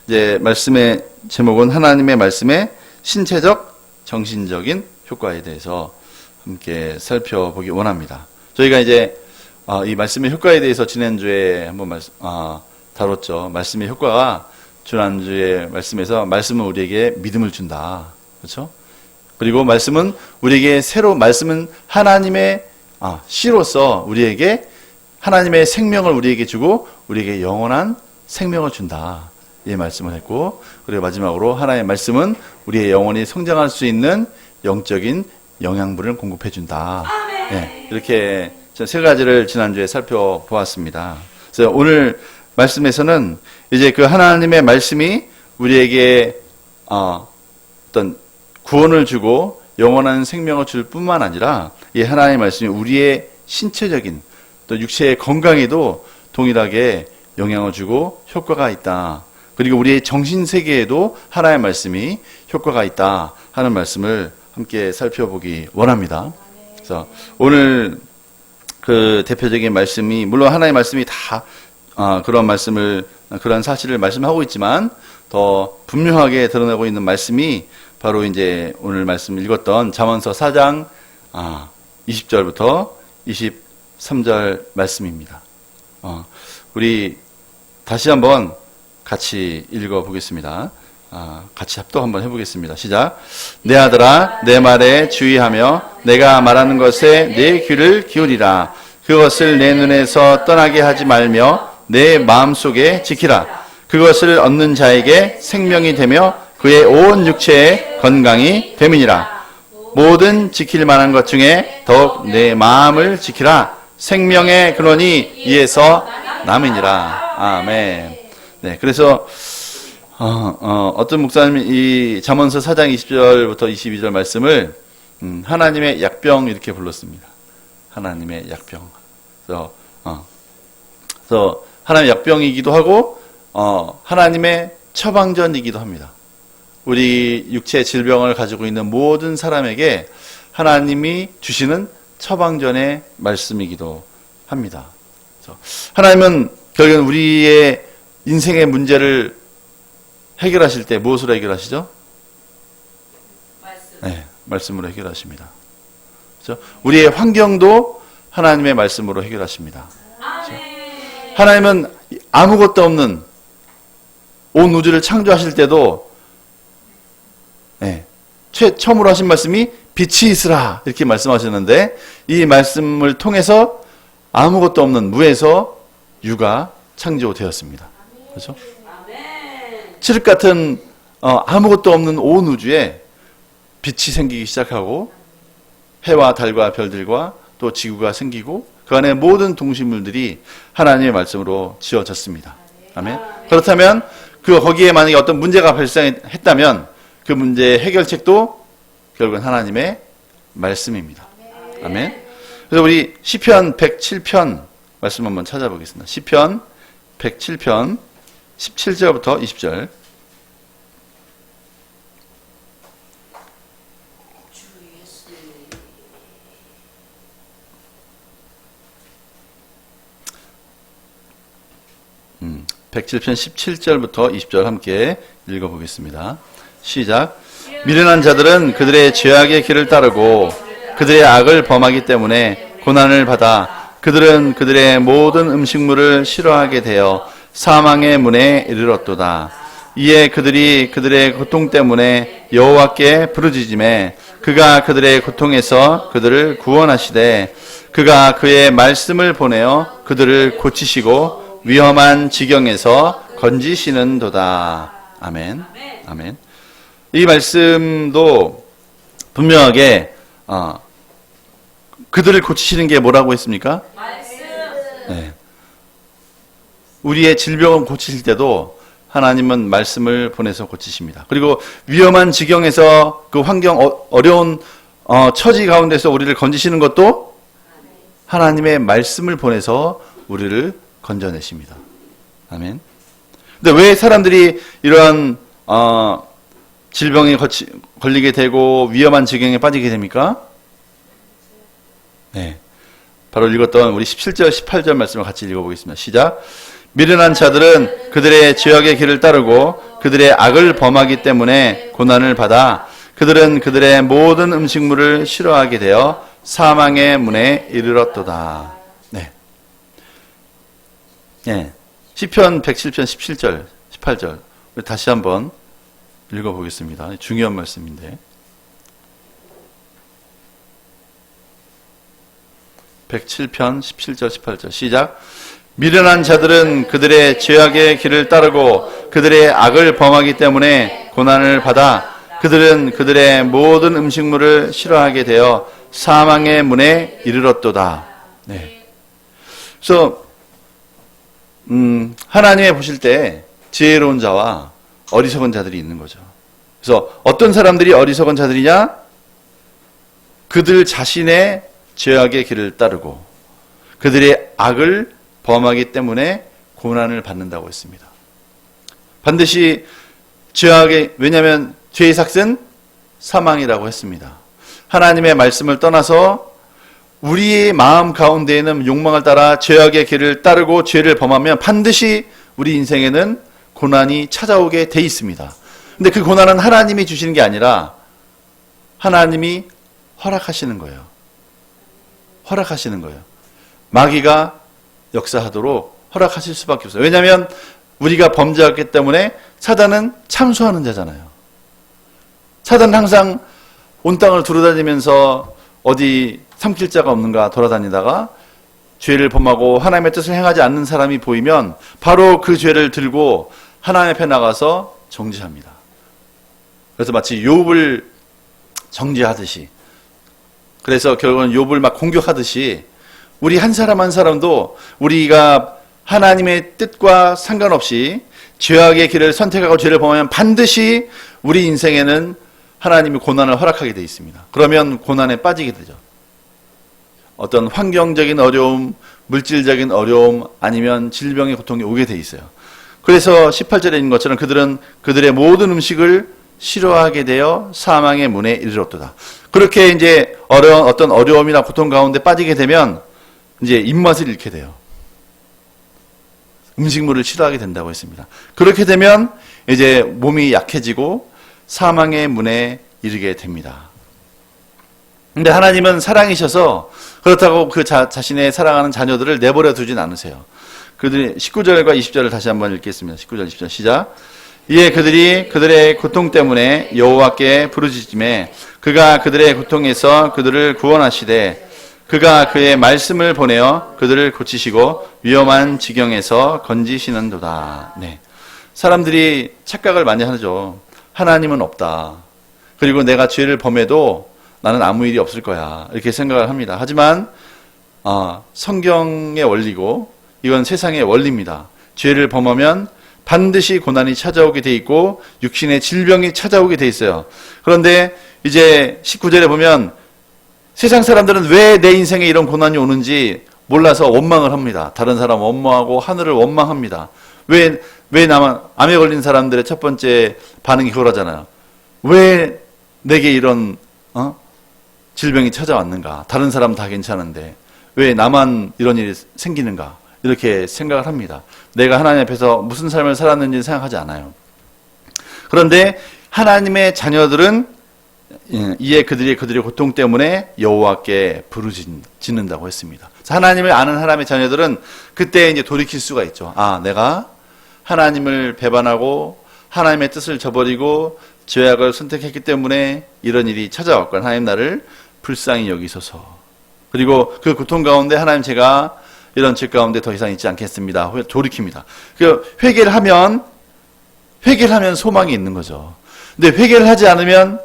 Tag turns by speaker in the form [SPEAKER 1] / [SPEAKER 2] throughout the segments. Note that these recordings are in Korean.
[SPEAKER 1] 이제 말씀의 제목은 하나님의 말씀의 신체적, 정신적인 효과에 대해서 함께 살펴보기 원합니다. 저희가 이제 이 말씀의 효과에 대해서 지난주에 한번 다뤘죠. 말씀의 효과가 지난주에 말씀에서 말씀은 우리에게 믿음을 준다. 그렇죠? 그리고 말씀은 우리에게 말씀은 하나님의 씨로서 우리에게 하나님의 생명을 우리에게 주고 우리에게 영원한 생명을 준다. 이 말씀을 했고, 그리고 마지막으로 하나님의 말씀은 우리의 영혼이 성장할 수 있는 영적인 영양분을 공급해 준다. 네, 이렇게 세 가지를 지난주에 살펴보았습니다. 그래서 오늘 말씀에서는 이제 그 하나님의 말씀이 우리에게 어떤 구원을 주고 영원한 생명을 줄 뿐만 아니라 이 하나님의 말씀이 우리의 신체적인 또 육체의 건강에도 동일하게 영향을 주고 효과가 있다. 그리고 우리의 정신세계에도 하나님의 말씀이 효과가 있다 하는 말씀을 함께 살펴보기 원합니다. 그래서 오늘 그 대표적인 말씀이, 물론 하나님의 말씀이 다 그런 사실을 말씀하고 있지만 더 분명하게 드러나고 있는 말씀이 바로 이제 오늘 말씀 읽었던 잠언서 4장 20절부터 23절 말씀입니다. 우리 다시 한번 같이 읽어보겠습니다. 같이 합독 한번 해보겠습니다. 시작. 내 아들아, 내 말에 주의하며 내가 말하는 것에 내 귀를 기울이라. 그것을 내 눈에서 떠나게 하지 말며 내 마음속에 지키라. 그것을 얻는 자에게 생명이 되며 그의 온 육체에 건강이 됨이니라. 모든 지킬 만한 것 중에 더욱 내 마음을 지키라. 생명의 근원이 이에서 남이니라. 아멘. 네, 그래서 어떤 목사님이 이 잠언서 4장 20절부터 22절 말씀을 하나님의 약병 이렇게 불렀습니다. 하나님의 약병. 그래서 하나님의 약병이기도 하고 하나님의 처방전이기도 합니다. 우리 육체 질병을 가지고 있는 모든 사람에게 하나님이 주시는 처방전의 말씀이기도 합니다. 그래서 하나님은 결국은 우리의 인생의 문제를 해결하실 때 무엇으로 해결하시죠? 네, 말씀으로 해결하십니다. 그렇죠? 우리의 환경도 하나님의 말씀으로 해결하십니다. 그렇죠? 하나님은 아무것도 없는 온 우주를 창조하실 때도 처음으로 하신 말씀이 빛이 있으라 이렇게 말씀하셨는데, 이 말씀을 통해서 아무것도 없는 무에서 유가 창조되었습니다. 그렇죠? 칠흑 같은 아무것도 없는 온 우주에 빛이 생기기 시작하고 해와 달과 별들과 또 지구가 생기고 그 안에 모든 동식물들이 하나님의 말씀으로 지어졌습니다. 아멘. 그렇다면 거기에 만약에 어떤 문제가 발생했다면 그 문제의 해결책도 결국은 하나님의 말씀입니다. 아멘. 그래서 우리 시편 107편 말씀 한번 찾아보겠습니다. 시편 107편 17절부터 20절. 음, 107편 17절부터 20절 함께 읽어보겠습니다. 시작. 미련한 자들은 그들의 죄악의 길을 따르고 그들의 악을 범하기 때문에 고난을 받아 그들은 그들의 모든 음식물을 싫어하게 되어 사망의 문에 이르렀도다. 이에 그들이 그들의 고통 때문에 여호와께 부르짖음에 그가 그들의 고통에서 그들을 구원하시되 그가 그의 말씀을 보내어 그들을 고치시고 위험한 지경에서 건지시는도다. 아멘. 아멘. 이 말씀도 분명하게 그들을 고치시는 게 뭐라고 했습니까? 말씀. 네. 우리의 질병을 고치실 때도 하나님은 말씀을 보내서 고치십니다. 그리고 위험한 지경에서 그 환경 어려운 처지 가운데서 우리를 건지시는 것도 하나님의 말씀을 보내서 우리를 건져내십니다. 아멘. 근데 왜 사람들이 이러한 질병에 걸리게 되고 위험한 지경에 빠지게 됩니까? 네. 바로 읽었던 우리 17절, 18절 말씀을 같이 읽어보겠습니다. 시작. 미련한 자들은 그들의 죄악의 길을 따르고 그들의 악을 범하기 때문에 고난을 받아 그들은 그들의 모든 음식물을 싫어하게 되어 사망의 문에 이르렀도다. 네. 네. 시편 107편 17절, 18절. 다시 한번 읽어보겠습니다. 중요한 말씀인데. 107편 17절, 18절. 시작. 미련한 자들은 그들의 죄악의 길을 따르고 그들의 악을 범하기 때문에 고난을 받아 그들은 그들의 모든 음식물을 싫어하게 되어 사망의 문에 이르렀도다. 네. 그래서 하나님이 보실 때 지혜로운 자와 어리석은 자들이 있는 거죠. 그래서 어떤 사람들이 어리석은 자들이냐? 그들 자신의 죄악의 길을 따르고 그들의 악을 범하기 때문에 고난을 받는다고 했습니다. 반드시 죄악의, 왜냐하면 죄의 삭은 사망이라고 했습니다. 하나님의 말씀을 떠나서 우리의 마음 가운데에는 욕망을 따라 죄악의 길을 따르고 죄를 범하면 반드시 우리 인생에는 고난이 찾아오게 돼 있습니다. 근데 그 고난은 하나님이 주시는 게 아니라 하나님이 허락하시는 거예요. 허락하시는 거예요. 마귀가 역사하도록 허락하실 수밖에 없어요. 왜냐하면 우리가 범죄했기 때문에 사단은 참소하는 자잖아요. 사단은 항상 온 땅을 두루다니면서 어디 삼킬 자가 없는가 돌아다니다가 죄를 범하고 하나님의 뜻을 행하지 않는 사람이 보이면 바로 그 죄를 들고 하나님 앞에 나가서 정죄합니다. 그래서 마치 욥을 정죄하듯이, 그래서 결국은 욥을 막 공격하듯이 우리 한 사람 한 사람도 우리가 하나님의 뜻과 상관없이 죄악의 길을 선택하고 죄를 범하면 반드시 우리 인생에는 하나님이 고난을 허락하게 되어 있습니다. 그러면 고난에 빠지게 되죠. 어떤 환경적인 어려움, 물질적인 어려움, 아니면 질병의 고통이 오게 돼 있어요. 그래서 18절에 있는 것처럼 그들은 그들의 모든 음식을 싫어하게 되어 사망의 문에 이르렀도다. 그렇게 이제 어떤 어려움이나 고통 가운데 빠지게 되면 이제 입맛을 잃게 돼요. 음식물을 싫어하게 된다고 했습니다. 그렇게 되면 이제 몸이 약해지고 사망의 문에 이르게 됩니다. 근데 하나님은 사랑이셔서 그렇다고 그 자신의 사랑하는 자녀들을 내버려 두진 않으세요. 그들이 19절과 20절을 다시 한번 읽겠습니다. 19절, 20절 시작. 이에 그들이 그들의 고통 때문에 여호와께 부르짖음에 그가 그들의 고통에서 그들을 구원하시되 그가 그의 말씀을 보내어 그들을 고치시고 위험한 지경에서 건지시는도다. 네. 사람들이 착각을 많이 하죠. 하나님은 없다. 그리고 내가 죄를 범해도 나는 아무 일이 없을 거야. 이렇게 생각을 합니다. 하지만 성경의 원리고 이건 세상의 원리입니다. 죄를 범하면 반드시 고난이 찾아오게 돼 있고 육신의 질병이 찾아오게 돼 있어요. 그런데 이제 19절에 보면 세상 사람들은 왜 내 인생에 이런 고난이 오는지 몰라서 원망을 합니다. 다른 사람 원망하고 하늘을 원망합니다. 왜 나만, 암에 걸린 사람들의 첫 번째 반응이 그거라잖아요. 왜 내게 이런 질병이 찾아왔는가? 다른 사람 다 괜찮은데 왜 나만 이런 일이 생기는가? 이렇게 생각을 합니다. 내가 하나님 앞에서 무슨 삶을 살았는지 생각하지 않아요. 그런데 하나님의 자녀들은 이에 그들의 고통 때문에 여호와께 부르짖는다고 했습니다. 하나님을 아는 하나님의 자녀들은 그때 이제 돌이킬 수가 있죠. 내가 하나님을 배반하고 하나님의 뜻을 저버리고 죄악을 선택했기 때문에 이런 일이 찾아왔건 하나님 나를 불쌍히 여기소서. 그리고 그 고통 가운데 하나님 제가 이런 죄 가운데 더 이상 있지 않겠습니다. 돌이킵니다. 회개를 하면 소망이 있는 거죠. 근데 회개를 하지 않으면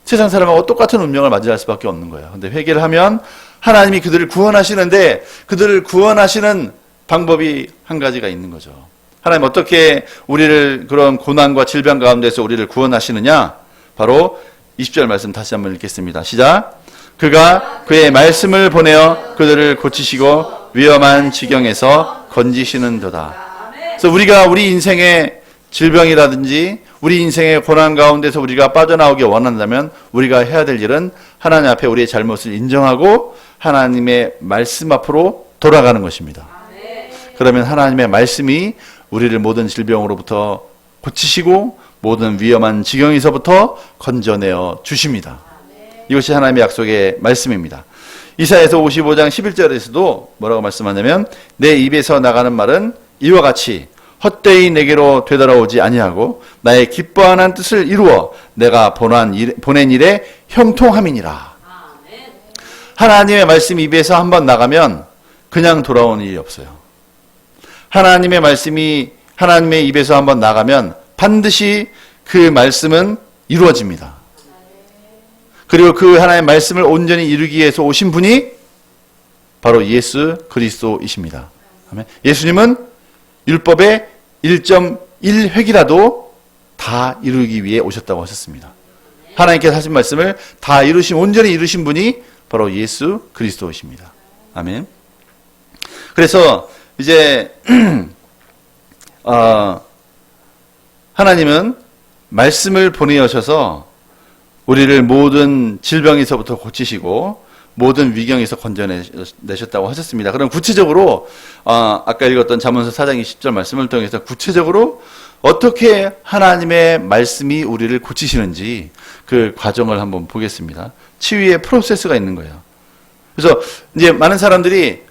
[SPEAKER 1] 세상 사람하고 똑같은 운명을 맞이할 수밖에 없는 거예요. 근데 회개를 하면 하나님이 그들을 구원하시는데 그들을 구원하시는 방법이 한 가지가 있는 거죠. 하나님 어떻게 우리를 그런 고난과 질병 가운데서 우리를 구원하시느냐? 바로 20절 말씀 다시 한번 읽겠습니다. 시작. 그가 그의 말씀을 보내어 그들을 고치시고 위험한 지경에서 건지시는도다. 그래서 우리가 우리 인생의 질병이라든지 우리 인생의 고난 가운데서 우리가 빠져나오기 원한다면 우리가 해야 될 일은 하나님 앞에 우리의 잘못을 인정하고 하나님의 말씀 앞으로 돌아가는 것입니다. 그러면 하나님의 말씀이 우리를 모든 질병으로부터 고치시고 모든 위험한 지경에서부터 건져내어 주십니다. 이것이 하나님의 약속의 말씀입니다. 이사야서 55장 11절에서도 뭐라고 말씀하냐면 내 입에서 나가는 말은 이와 같이 헛되이 내게로 되돌아오지 아니하고 나의 기뻐하는 뜻을 이루어 내가 보낸 일에 형통함이니라. 하나님의 말씀이 입에서 한번 나가면 그냥 돌아오는 일이 없어요. 하나님의 말씀이 하나님의 입에서 한번 나가면 반드시 그 말씀은 이루어집니다. 그리고 그 하나님의 말씀을 온전히 이루기 위해서 오신 분이 바로 예수 그리스도이십니다. 예수님은 율법의 1.1획이라도 다 이루기 위해 오셨다고 하셨습니다. 하나님께서 하신 말씀을 다 온전히 이루신 분이 바로 예수 그리스도이십니다. 아멘. 그래서 이제 하나님은 말씀을 보내셔서 우리를 모든 질병에서부터 고치시고 모든 위경에서 건져내셨다고 하셨습니다. 그럼 구체적으로 아까 읽었던 잠언서 4장 20절 말씀을 통해서 구체적으로 어떻게 하나님의 말씀이 우리를 고치시는지 그 과정을 한번 보겠습니다. 치유의 프로세스가 있는 거예요. 그래서 이제 많은 사람들이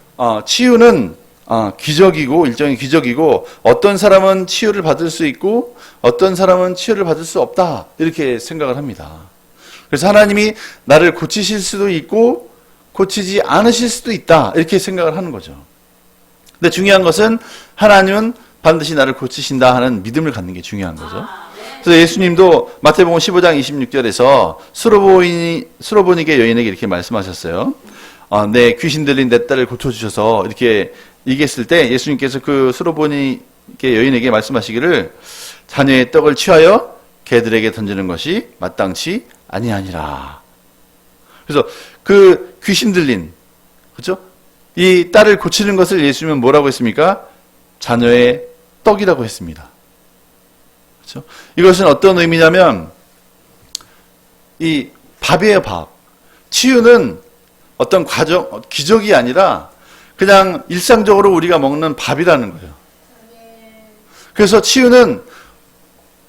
[SPEAKER 1] 치유는 기적이고 일종의 기적이고 어떤 사람은 치유를 받을 수 있고 어떤 사람은 치유를 받을 수 없다 이렇게 생각을 합니다. 그래서 하나님이 나를 고치실 수도 있고 고치지 않으실 수도 있다 이렇게 생각을 하는 거죠. 근데 중요한 것은 하나님은 반드시 나를 고치신다 하는 믿음을 갖는 게 중요한 거죠. 그래서 예수님도 마태복음 15장 26절에서 수로보니게 여인에게 이렇게 말씀하셨어요. 내 귀신 들린 내 딸을 고쳐주셔서 이렇게 얘기했을 때 예수님께서 그 수로보니게 여인에게 말씀하시기를 자녀의 떡을 취하여 개들에게 던지는 것이 마땅치 아니하니라. 그래서 그 귀신 들린 그렇죠? 이 딸을 고치는 것을 예수님은 뭐라고 했습니까? 자녀의 떡이라고 했습니다. 그렇죠? 이것은 어떤 의미냐면 이 밥이에요, 밥. 치유는 어떤 과정, 기적이 아니라 그냥 일상적으로 우리가 먹는 밥이라는 거예요. 그래서 치유는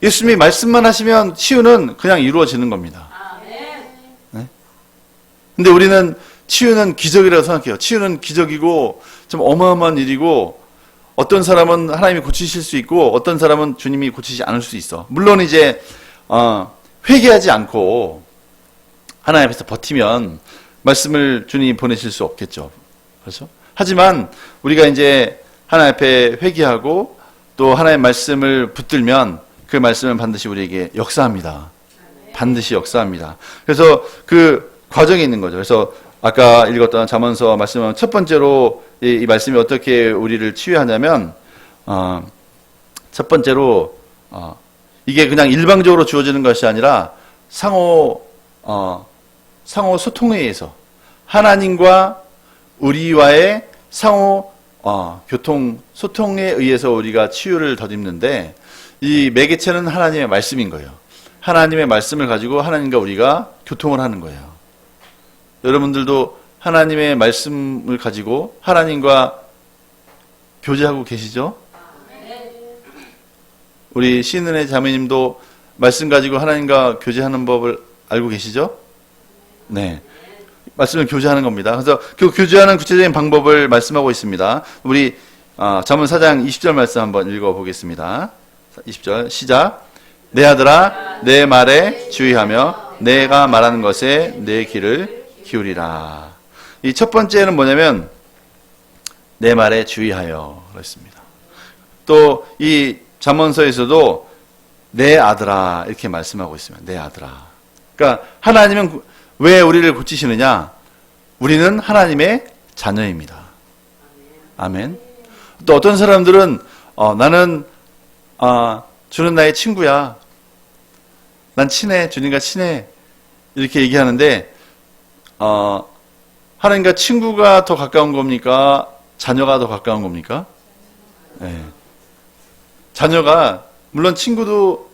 [SPEAKER 1] 예수님이 말씀만 하시면 치유는 그냥 이루어지는 겁니다. 네? 근데 우리는 치유는 기적이라고 생각해요. 치유는 기적이고 좀 어마어마한 일이고 어떤 사람은 하나님이 고치실 수 있고 어떤 사람은 주님이 고치지 않을 수 있어. 물론 이제 회개하지 않고 하나님 앞에서 버티면 말씀을 주님이 보내실 수 없겠죠. 그렇죠? 하지만 우리가 이제 하나님 앞에 회개하고 또 하나님의 말씀을 붙들면 그 말씀은 반드시 우리에게 역사합니다. 반드시 역사합니다. 그래서 그 과정이 있는 거죠. 그래서 아까 읽었던 잠언서 말씀은 첫 번째로 이 말씀이 어떻게 우리를 치유하냐면 첫 번째로 이게 그냥 일방적으로 주어지는 것이 아니라 상호 소통에 의해서 하나님과 우리와의 상호 소통에 의해서 우리가 치유를 덧입는데 이 매개체는 하나님의 말씀인 거예요. 하나님의 말씀을 가지고 하나님과 우리가 교통을 하는 거예요. 여러분들도 하나님의 말씀을 가지고 하나님과 교제하고 계시죠? 우리 신은혜 자매님도 말씀 가지고 하나님과 교제하는 법을 알고 계시죠? 네. 말씀을 교제하는 겁니다. 그래서 그 교제하는 구체적인 방법을 말씀하고 있습니다. 우리 잠언 4장 20절 말씀 한번 읽어보겠습니다. 20절 시작. 내 아들아 내 말에 주의하며 내가 말하는 것에 내 귀를 기울이라. 이 첫 번째는 뭐냐면 내 말에 주의하여 그랬습니다. 또 이 잠언서에서도 내 아들아 이렇게 말씀하고 있습니다. 내 아들아. 그러니까 하나님은 왜 우리를 고치시느냐? 우리는 하나님의 자녀입니다. 아멘. 또 어떤 사람들은 나는 주는 나의 친구야. 난 친해. 주님과 친해. 이렇게 얘기하는데 하나님과 친구가 더 가까운 겁니까? 자녀가 더 가까운 겁니까? 네. 자녀가 물론 친구도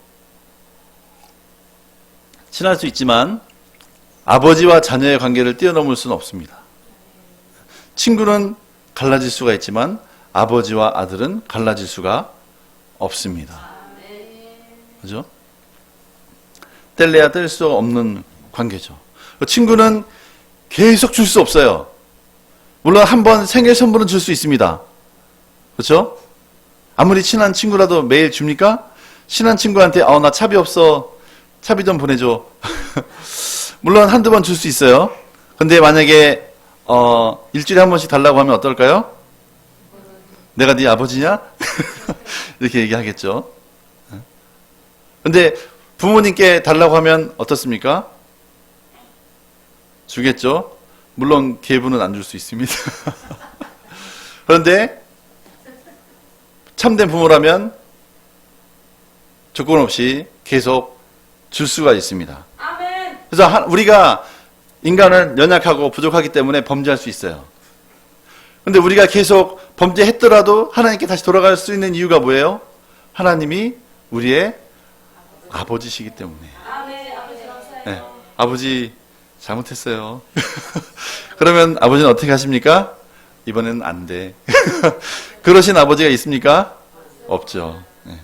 [SPEAKER 1] 친할 수 있지만 아버지와 자녀의 관계를 뛰어넘을 수는 없습니다. 친구는 갈라질 수가 있지만 아버지와 아들은 갈라질 수가 없습니다. 그죠? 뗄래야 뗄 수 없는 관계죠. 친구는 계속 줄 수 없어요. 물론 한 번 생일 선물은 줄 수 있습니다. 그렇죠? 아무리 친한 친구라도 매일 줍니까? 친한 친구한테 나 차비 없어. 차비 좀 보내줘. 물론 한두 번 줄 수 있어요. 근데 만약에 일주일에 한 번씩 달라고 하면 어떨까요? 내가 네 아버지냐? 이렇게 얘기하겠죠. 근데 부모님께 달라고 하면 어떻습니까? 주겠죠. 물론 계부는 안 줄 수 있습니다. 그런데 참된 부모라면 조건 없이 계속 줄 수가 있습니다.
[SPEAKER 2] 아멘.
[SPEAKER 1] 그래서 우리가 인간은 연약하고 부족하기 때문에 범죄할 수 있어요. 근데 우리가 계속 범죄했더라도 하나님께 다시 돌아갈 수 있는 이유가 뭐예요? 하나님이 우리의 아버지시기 때문에.
[SPEAKER 2] 아멘. 아버지 감사해요.
[SPEAKER 1] 네, 아버지 잘못했어요. 그러면 아버지는 어떻게 하십니까? 이번엔 안 돼. 그러신 아버지가 있습니까? 없죠. 네.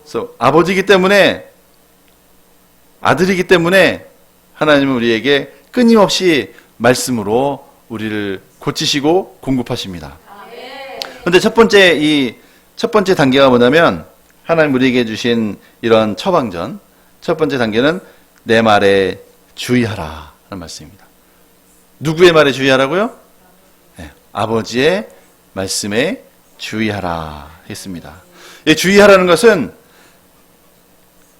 [SPEAKER 1] 그래서 아버지이기 때문에, 아들이기 때문에 하나님은 우리에게 끊임없이 말씀으로 우리를 고치시고 공급하십니다. 그런데 첫 번째 단계가 뭐냐면, 하나님 우리에게 주신 이런 처방전, 첫 번째 단계는 내 말에 주의하라 하는 말씀입니다. 누구의 말에 주의하라고요? 네, 아버지의 말씀에 주의하라 했습니다. 이 주의하라는 것은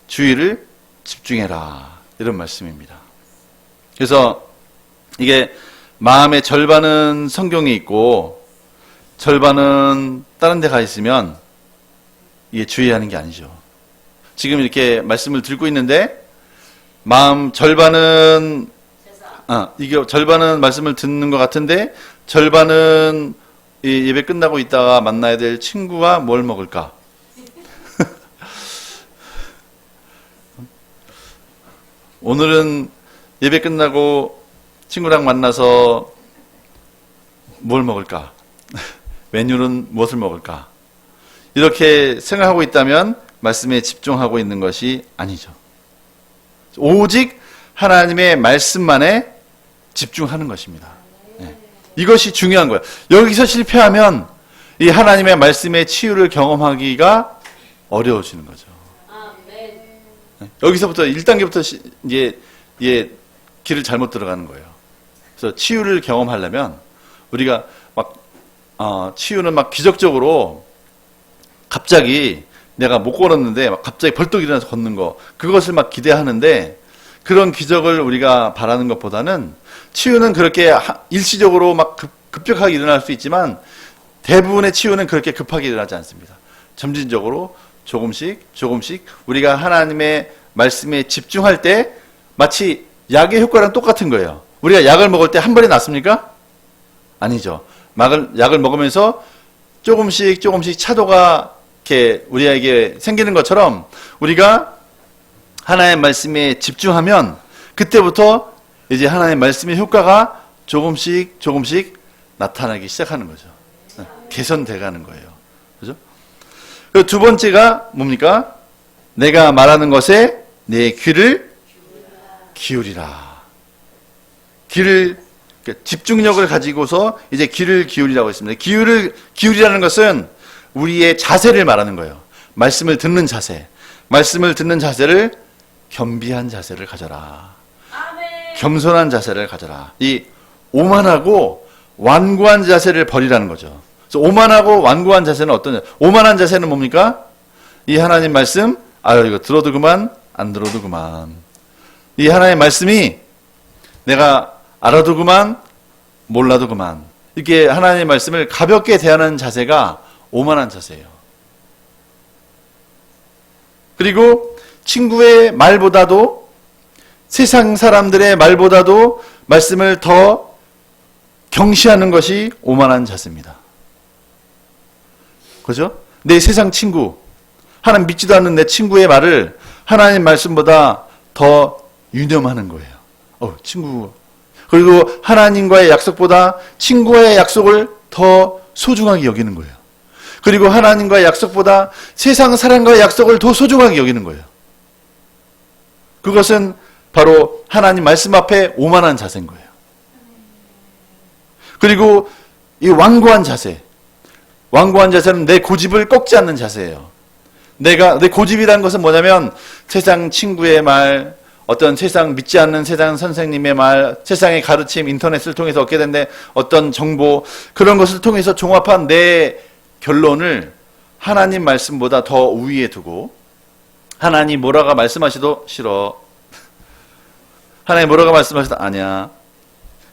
[SPEAKER 1] 주의를 집중해라 이런 말씀입니다. 그래서 이게 마음의 절반은 성경에 있고 절반은 다른 데 가 있으면 이게 주의하는 게 아니죠. 지금 이렇게 말씀을 듣고 있는데 마음 절반은 이게 절반은 말씀을 듣는 것 같은데 절반은 이 예배 끝나고 있다가 만나야 될 친구가 뭘 먹을까? 오늘은 예배 끝나고 친구랑 만나서 뭘 먹을까? 메뉴는 무엇을 먹을까? 이렇게 생각하고 있다면 말씀에 집중하고 있는 것이 아니죠. 오직 하나님의 말씀만에 집중하는 것입니다. 네. 이것이 중요한 거예요. 여기서 실패하면 이 하나님의 말씀의 치유를 경험하기가 어려워지는 거죠. 네. 여기서부터 1단계부터 이제 길을 잘못 들어가는 거예요. 그래서 치유를 경험하려면 우리가 치유는 막 기적적으로 갑자기 내가 못 걸었는데 막 갑자기 벌떡 일어나서 걷는 거, 그것을 막 기대하는데 그런 기적을 우리가 바라는 것보다는 치유는 그렇게 일시적으로 막 급격하게 일어날 수 있지만 대부분의 치유는 그렇게 급하게 일어나지 않습니다. 점진적으로 조금씩 우리가 하나님의 말씀에 집중할 때 마치 약의 효과랑 똑같은 거예요. 우리가 약을 먹을 때 한 번에 낫습니까? 아니죠. 약을 먹으면서 조금씩 차도가 이렇게 우리에게 생기는 것처럼 우리가 하나님의 말씀에 집중하면 그때부터 이제 하나님의 말씀의 효과가 조금씩 나타나기 시작하는 거죠. 개선돼 가는 거예요. 그죠? 그리고 두 번째가 뭡니까? 내가 말하는 것에 내 귀를 기울이라. 집중력을 가지고서 이제 귀를 기울이라고 했습니다. 기울이라는 것은 우리의 자세를 말하는 거예요. 말씀을 듣는 자세. 말씀을 듣는 자세를 겸비한 자세를 가져라.
[SPEAKER 2] 아멘.
[SPEAKER 1] 겸손한 자세를 가져라. 이 오만하고 완고한 자세를 버리라는 거죠. 그래서 오만하고 완고한 자세는 어떤 오만한 자세는 뭡니까? 이 하나님 말씀, 이거 들어도 그만, 안 들어도 그만. 이 하나님 말씀이 내가 알아도 그만, 몰라도 그만. 이렇게 하나님의 말씀을 가볍게 대하는 자세가 오만한 자세예요. 그리고 친구의 말보다도 세상 사람들의 말보다도 말씀을 더 경시하는 것이 오만한 자세입니다. 그죠? 내 세상 친구, 하나님 믿지도 않는 내 친구의 말을 하나님 말씀보다 더 유념하는 거예요. 친구. 그리고 하나님과의 약속보다 친구와의 약속을 더 소중하게 여기는 거예요. 그리고 하나님과의 약속보다 세상 사람과의 약속을 더 소중하게 여기는 거예요. 그것은 바로 하나님 말씀 앞에 오만한 자세인 거예요. 그리고 이 완고한 자세, 완고한 자세는 내 고집을 꺾지 않는 자세예요. 내 고집이라는 것은 뭐냐면 세상 친구의 말, 어떤 세상 믿지 않는 세상 선생님의 말, 세상의 가르침, 인터넷을 통해서 얻게 된 어떤 정보, 그런 것을 통해서 종합한 내 결론을 하나님 말씀보다 더 우위에 두고, 하나님 뭐라고 말씀하셔도 싫어, 하나님 뭐라고 말씀하셔도 아니야,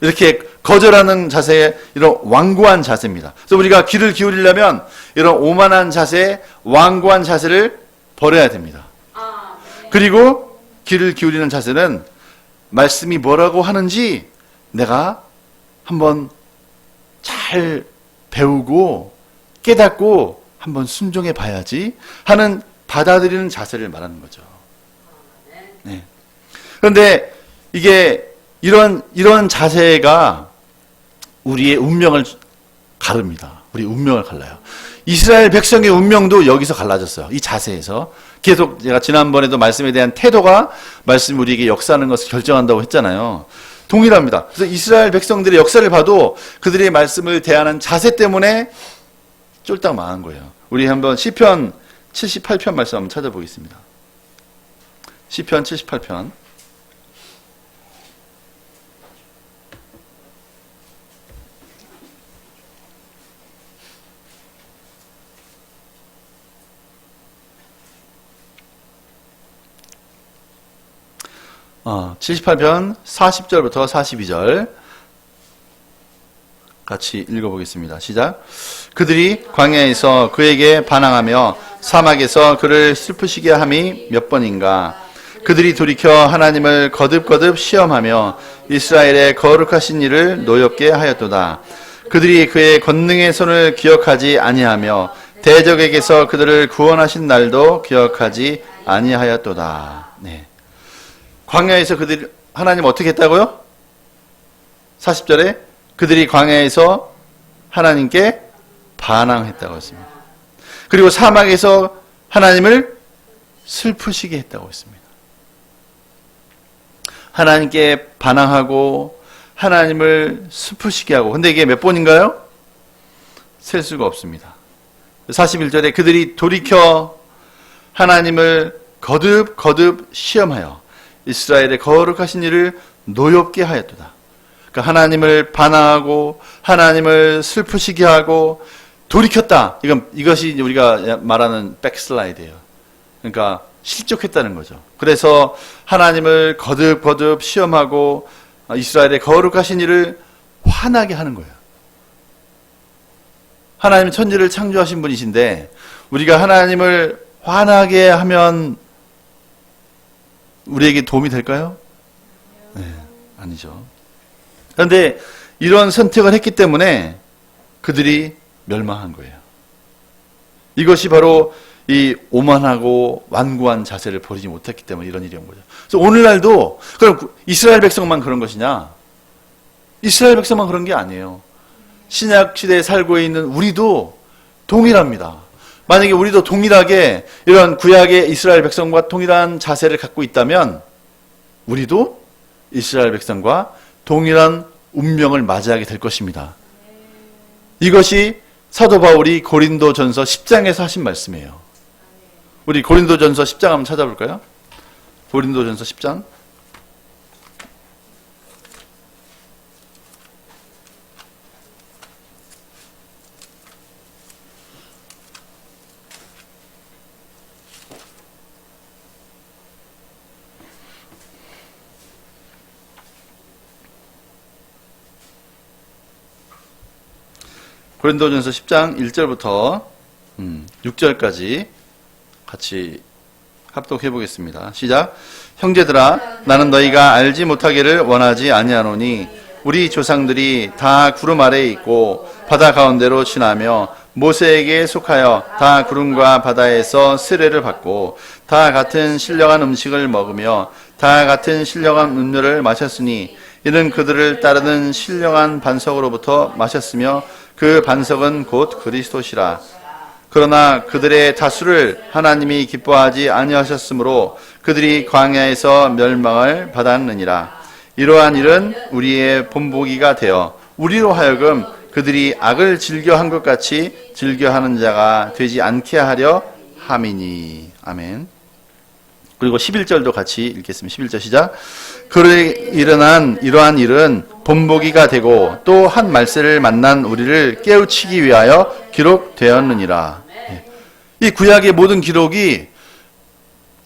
[SPEAKER 1] 이렇게 거절하는 자세의 이런 완고한 자세입니다. 그래서 우리가 귀를 기울이려면 이런 오만한 자세, 완고한 자세를 버려야 됩니다. 그리고 귀를 기울이는 자세는 말씀이 뭐라고 하는지 내가 한번 잘 배우고 깨닫고 한번 순종해 봐야지 하는 받아들이는 자세를 말하는 거죠. 네. 그런데 이게 이런 자세가 우리의 운명을 가릅니다. 우리 운명을 갈라요. 이스라엘 백성의 운명도 여기서 갈라졌어요. 이 자세에서. 계속 제가 지난번에도 말씀에 대한 태도가 말씀이 우리에게 역사하는 것을 결정한다고 했잖아요. 동일합니다. 그래서 이스라엘 백성들의 역사를 봐도 그들의 말씀을 대하는 자세 때문에 쫄딱 망한 거예요. 우리 한번 시편 78편 말씀 한번 찾아보겠습니다. 시편 78편. 어, 78편 40절부터 42절 같이 읽어보겠습니다. 시작. 그들이 광야에서 그에게 반항하며 사막에서 그를 슬프시게 함이 몇 번인가. 그들이 돌이켜 하나님을 거듭거듭 시험하며 이스라엘의 거룩하신 이를 노엽게 하였도다. 그들이 그의 권능의 손을 기억하지 아니하며 대적에게서 그들을 구원하신 날도 기억하지 아니하였도다. 네. 광야에서 그들이 하나님 어떻게 했다고요? 40절에 그들이 광야에서 하나님께 반항했다고 했습니다. 그리고 사막에서 하나님을 슬프시게 했다고 했습니다. 하나님께 반항하고 하나님을 슬프시게 하고, 근데 이게 몇 번인가요? 셀 수가 없습니다. 41절에 그들이 돌이켜 하나님을 거듭 시험하여 이스라엘의 거룩하신 이를 노엽게 하였도다. 그러니까 하나님을 반항하고 하나님을 슬프시게 하고 돌이켰다. 이것이 우리가 말하는 백슬라이드예요. 그러니까 실족했다는 거죠. 그래서 하나님을 거듭 시험하고 이스라엘의 거룩하신 이를 화나게 하는 거예요. 하나님은 천지를 창조하신 분이신데 우리가 하나님을 화나게 하면 우리에게 도움이 될까요? 네, 아니죠. 그런데 이런 선택을 했기 때문에 그들이 멸망한 거예요. 이것이 바로 이 오만하고 완고한 자세를 버리지 못했기 때문에 이런 일이 온 거죠. 그래서 오늘날도 그럼 이스라엘 백성만 그런 것이냐? 이스라엘 백성만 그런 게 아니에요. 신약 시대에 살고 있는 우리도 동일합니다. 만약에 우리도 동일하게 이런 구약의 이스라엘 백성과 동일한 자세를 갖고 있다면 우리도 이스라엘 백성과 동일한 운명을 맞이하게 될 것입니다. 이것이 사도 바울이 고린도전서 10장에서 하신 말씀이에요. 우리 고린도전서 10장 한번 찾아볼까요? 고린도전서 10장. 고린도전서 10장 1절부터 6절까지 같이 합독해 보겠습니다. 시작. 형제들아, 나는 너희가 알지 못하기를 원하지 아니하노니 우리 조상들이 다 구름 아래에 있고 바다 가운데로 지나며 모세에게 속하여 다 구름과 바다에서 세례를 받고 다 같은 신령한 음식을 먹으며 다 같은 신령한 음료를 마셨으니 이는 그들을 따르는 신령한 반석으로부터 마셨으며 그 반석은 곧 그리스도시라. 그러나 그들의 다수를 하나님이 기뻐하지 아니하셨으므로 그들이 광야에서 멸망을 받았느니라. 이러한 일은 우리의 본보기가 되어 우리로 하여금 그들이 악을 즐겨한 것 같이 즐겨하는 자가 되지 않게 하려 함이니. 아멘. 그리고 11절도 같이 읽겠습니다. 11절 시작. 그를 일어난 이러한 일은 본보기가 되고 또 한 말세를 만난 우리를 깨우치기 위하여 기록되었느니라. 이 구약의 모든 기록이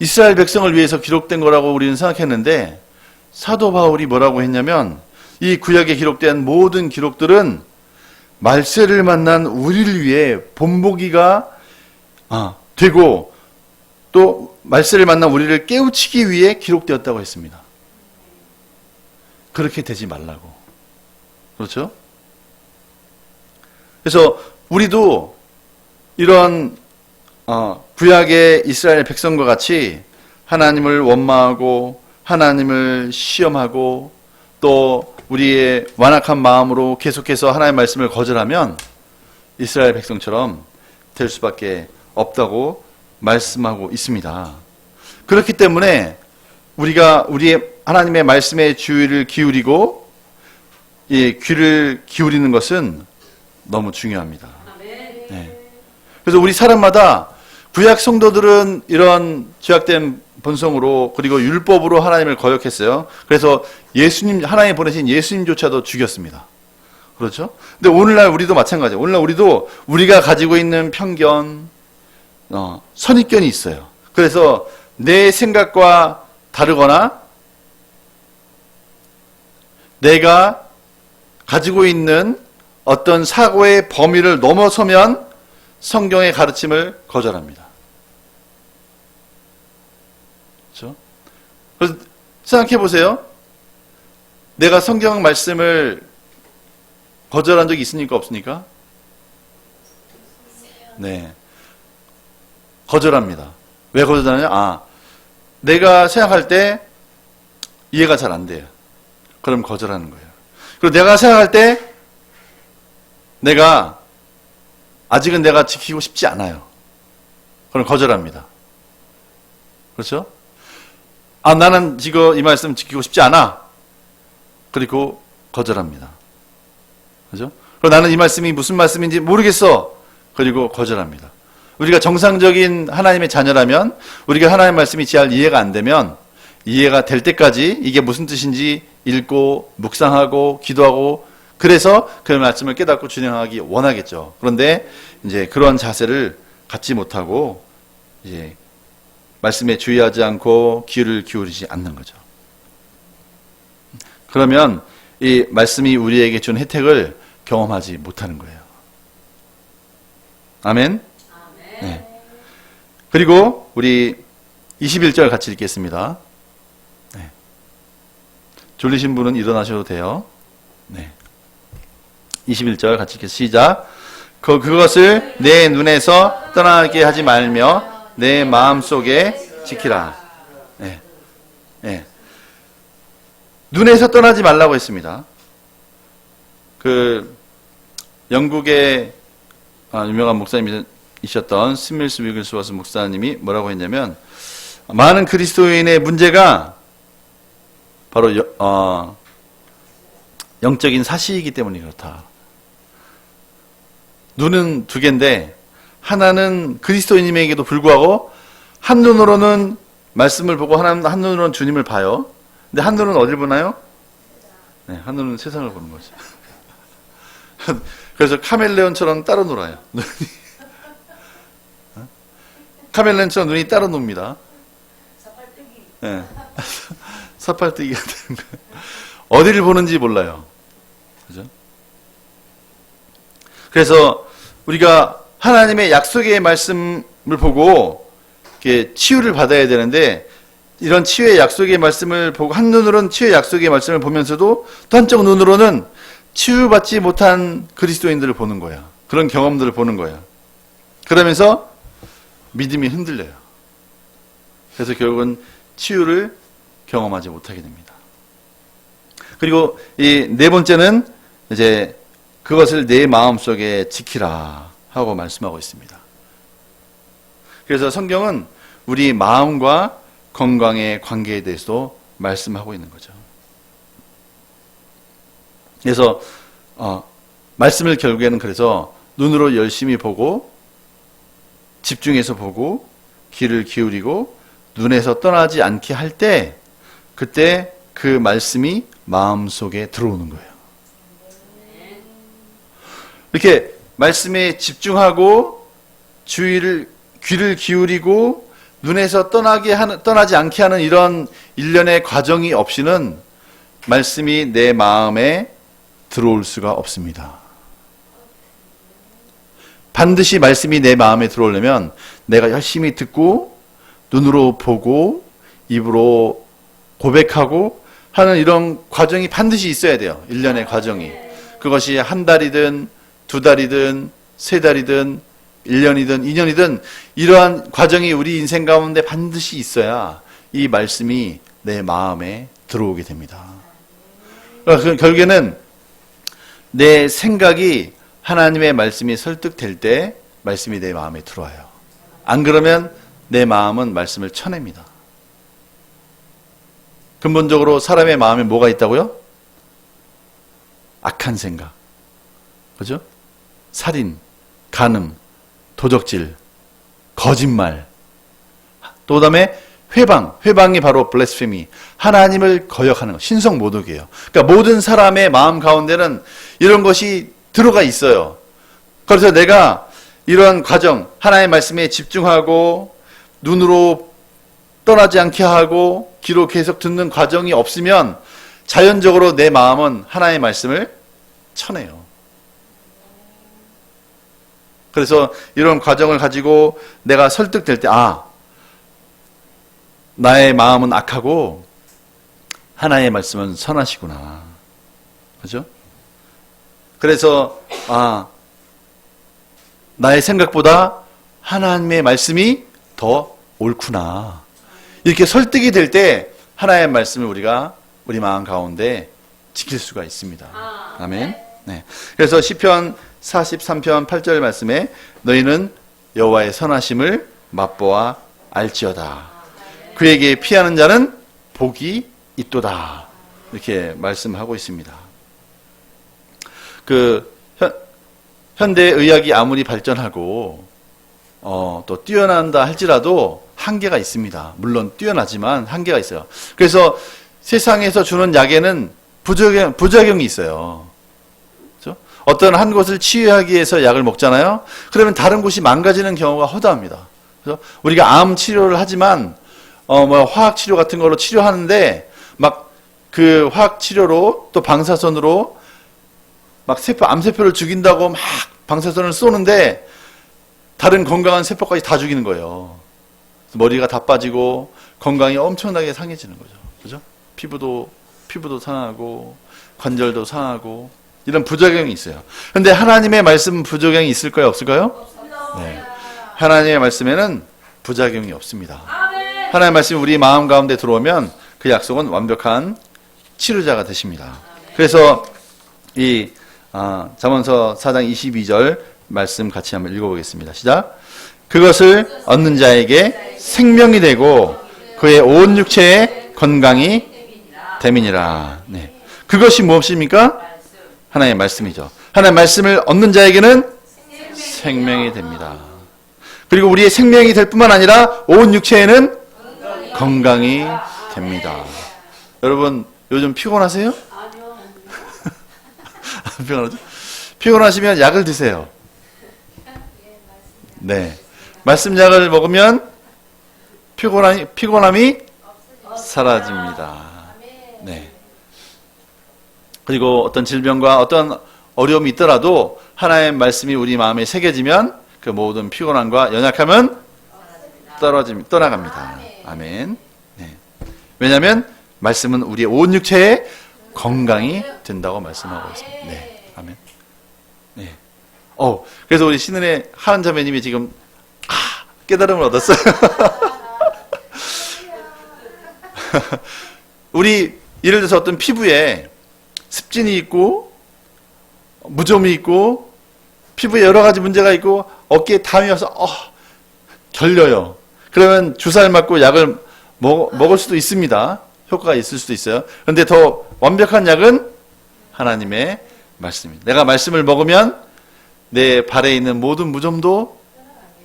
[SPEAKER 1] 이스라엘 백성을 위해서 기록된 거라고 우리는 생각했는데 사도 바울이 뭐라고 했냐면 이 구약에 기록된 모든 기록들은 말세를 만난 우리를 위해 본보기가 되고 또 말세를 만난 우리를 깨우치기 위해 기록되었다고 했습니다. 그렇게 되지 말라고. 그렇죠? 그래서 우리도 이런 구약의 이스라엘 백성과 같이 하나님을 원망하고 하나님을 시험하고 또 우리의 완악한 마음으로 계속해서 하나님의 말씀을 거절하면 이스라엘 백성처럼 될 수밖에 없다고 말씀하고 있습니다. 그렇기 때문에 우리가 우리의 하나님의 말씀에 주의를 기울이고 귀를 기울이는 것은 너무 중요합니다. 네. 그래서 우리 사람마다 구약 성도들은 이런 죄악된 본성으로 그리고 율법으로 하나님을 거역했어요. 그래서 하나님 보내신 예수님조차도 죽였습니다. 그렇죠? 근데 오늘날 우리도 마찬가지예요. 오늘날 우리도 우리가 가지고 있는 편견, 선입견이 있어요. 그래서 내 생각과 다르거나 내가 가지고 있는 어떤 사고의 범위를 넘어서면 성경의 가르침을 거절합니다. 그렇죠? 그래서 생각해 보세요. 내가 성경 말씀을 거절한 적이 있습니까? 없습니까? 네. 거절합니다. 왜 거절하냐? 내가 생각할 때 이해가 잘 안 돼요. 그럼 거절하는 거예요. 그리고 내가 생각할 때 아직은 내가 지키고 싶지 않아요. 그럼 거절합니다. 그렇죠? 나는 지금 이 말씀 지키고 싶지 않아. 그리고 거절합니다. 그렇죠? 그리고 나는 이 말씀이 무슨 말씀인지 모르겠어. 그리고 거절합니다. 우리가 정상적인 하나님의 자녀라면 우리가 하나님의 말씀이 잘 이해가 안 되면 이해가 될 때까지 이게 무슨 뜻인지 읽고 묵상하고 기도하고 그래서 그 말씀을 깨닫고 준행하기 원하겠죠. 그런데 이제 그런 자세를 갖지 못하고 이제 말씀에 주의하지 않고 귀를 기울이지 않는 거죠. 그러면 이 말씀이 우리에게 준 혜택을 경험하지 못하는 거예요. 아멘. 네. 그리고 우리 21절 같이 읽겠습니다. 네. 졸리신 분은 일어나셔도 돼요. 네. 21절 같이 읽겠습니다. 시작. 그것을 내 눈에서 떠나게 하지 말며 내 마음속에 지키라. 네. 네. 눈에서 떠나지 말라고 했습니다. 영국의 유명한 목사님이셨던 스밀스 위글스워스 목사님이 뭐라고 했냐면 많은 그리스도인의 문제가 바로 영적인 사시이기 때문에 그렇다. 눈은 두 개인데 하나는 그리스도인임에게도 불구하고 한눈으로는 말씀을 보고 한눈으로는 주님을 봐요. 근데 한눈은 어딜 보나요? 네, 한눈은 세상을 보는 거죠. 그래서 카멜레온처럼 따로 놀아요. 카멜레온처럼 눈이 따로 놉니다.
[SPEAKER 2] 사팔뜨기.
[SPEAKER 1] 네. 사팔뜨기가 되는 거예요. 어디를 보는지 몰라요. 그죠? 그래서 우리가 하나님의 약속의 말씀을 보고 이렇게 치유를 받아야 되는데 이런 치유의 약속의 말씀을 보고 한눈으로는 치유의 약속의 말씀을 보면서도 또 한쪽 눈으로는 치유받지 못한 그리스도인들을 보는 거야. 그런 경험들을 보는 거야. 그러면서 믿음이 흔들려요. 그래서 결국은 치유를 경험하지 못하게 됩니다. 그리고 이 네 번째는 이제 그것을 내 마음속에 지키라 하고 말씀하고 있습니다. 그래서 성경은 우리 마음과 건강의 관계에 대해서도 말씀하고 있는 거죠. 그래서 말씀을 결국에는 그래서 눈으로 열심히 보고 집중해서 보고 귀를 기울이고 눈에서 떠나지 않게 할 때 그때 그 말씀이 마음속에 들어오는 거예요. 이렇게 말씀에 집중하고 귀를 기울이고 눈에서 떠나지 않게 하는 이런 일련의 과정이 없이는 말씀이 내 마음에 들어올 수가 없습니다. 반드시 말씀이 내 마음에 들어오려면 내가 열심히 듣고 눈으로 보고 입으로 고백하고 하는 이런 과정이 반드시 있어야 돼요. 일련의 과정이. 그것이 한 달이든 두 달이든 세 달이든 1년이든 2년이든 이러한 과정이 우리 인생 가운데 반드시 있어야 이 말씀이 내 마음에 들어오게 됩니다. 그러니까 결국에는 내 생각이 하나님의 말씀이 설득될 때 말씀이 내 마음에 들어와요. 안 그러면 내 마음은 말씀을 쳐냅니다. 근본적으로 사람의 마음에 뭐가 있다고요? 악한 생각. 그죠? 살인, 간음, 도적질, 거짓말. 또 그다음에 회방이 바로 블레스페미. 하나님을 거역하는 것, 신성 모독이에요. 그러니까 모든 사람의 마음 가운데는 이런 것이 들어가 있어요. 그래서 내가 이러한 과정, 하나님의 말씀에 집중하고 눈으로 떠나지 않게 하고 귀로 계속 듣는 과정이 없으면 자연적으로 내 마음은 하나님의 말씀을 쳐내요. 그래서 이런 과정을 가지고 내가 설득될 때, 나의 마음은 악하고 하나님의 말씀은 선하시구나. 그죠? 그래서 나의 생각보다 하나님의 말씀이 더 옳구나. 이렇게 설득이 될 때 하나님의 말씀을 우리가 우리 마음 가운데 지킬 수가 있습니다. 아멘. 네. 그래서 시편 43편 8절 말씀에 너희는 여호와의 선하심을 맛보아 알지어다. 그에게 피하는 자는 복이 있도다. 이렇게 말씀하고 있습니다. 현대 의학이 아무리 발전하고 또 뛰어난다 할지라도 한계가 있습니다. 물론 뛰어나지만 한계가 있어요. 그래서 세상에서 주는 약에는 부작용이 있어요. 그렇죠? 어떤 한 곳을 치유하기 위해서 약을 먹잖아요. 그러면 다른 곳이 망가지는 경우가 허다합니다. 그래서 우리가 암 치료를 하지만 화학 치료 같은 걸로 치료하는데 막 그 화학 치료로 또 방사선으로 막 암세포를 죽인다고 막 방사선을 쏘는데 다른 건강한 세포까지 다 죽이는 거예요. 머리가 다 빠지고 건강이 엄청나게 상해지는 거죠. 그죠? 피부도 상하고 관절도 상하고 이런 부작용이 있어요. 그런데 하나님의 말씀은 부작용이 있을까요? 없을까요? 네. 하나님의 말씀에는 부작용이 없습니다. 하나님의 말씀이 우리 마음 가운데 들어오면 그 약속은 완벽한 치료자가 되십니다. 그래서 이 잠언서 4장 22절 말씀 같이 한번 읽어보겠습니다. 시작. 그것을 얻는 자에게 생명이 되고 그의 온 육체에 건강이 됨이니라. 네. 그것이 무엇입니까? 하나님의 말씀이죠. 하나님의 말씀을 얻는 자에게는 생명이 됩니다. 그리고 우리의 생명이 될 뿐만 아니라 온 육체에는 건강이 됩니다. 여러분 요즘 피곤하세요? 안 피곤하죠? 피곤하시면 약을 드세요. 네. 말씀 약을 먹으면 피곤함이 사라집니다. 네. 그리고 어떤 질병과 어떤 어려움이 있더라도 하나님의 말씀이 우리 마음에 새겨지면 그 모든 피곤함과 연약함은 떠나갑니다. 아멘. 네. 왜냐하면 말씀은 우리의 온 육체에 건강이 된다고 말씀하고 있습니다. 네. 아멘. 네. 그래서 우리 신은혜 하은 자매님이 지금 깨달음을 얻었어요. 우리 예를 들어서 어떤 피부에 습진이 있고 무좀이 있고 피부에 여러 가지 문제가 있고 어깨에 담이 와서 결려요. 그러면 주사를 맞고 약을 먹을 수도 있습니다. 효과가 있을 수도 있어요. 그런데 더 완벽한 약은 하나님의 말씀입니다. 내가 말씀을 먹으면 내 발에 있는 모든 무좀도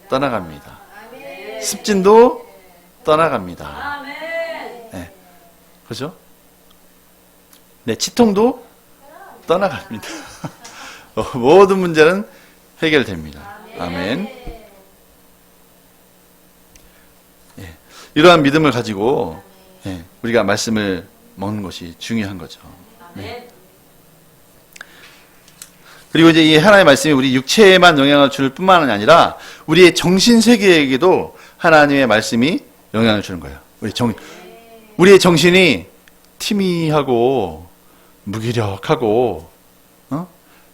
[SPEAKER 1] 떠나갑니다. 습진도 떠나갑니다. 네. 그죠? 네, 치통도 떠나갑니다. 모든 문제는 해결됩니다. 아멘. 예, 이러한 믿음을 가지고 우리가 말씀을 먹는 것이 중요한 거죠. 네. 그리고 이제 이 하나님의 말씀이 우리 육체에만 영향을 줄 뿐만 아니라 우리의 정신 세계에게도 하나님의 말씀이 영향을 주는 거예요. 우리의 정신이 티미하고 무기력하고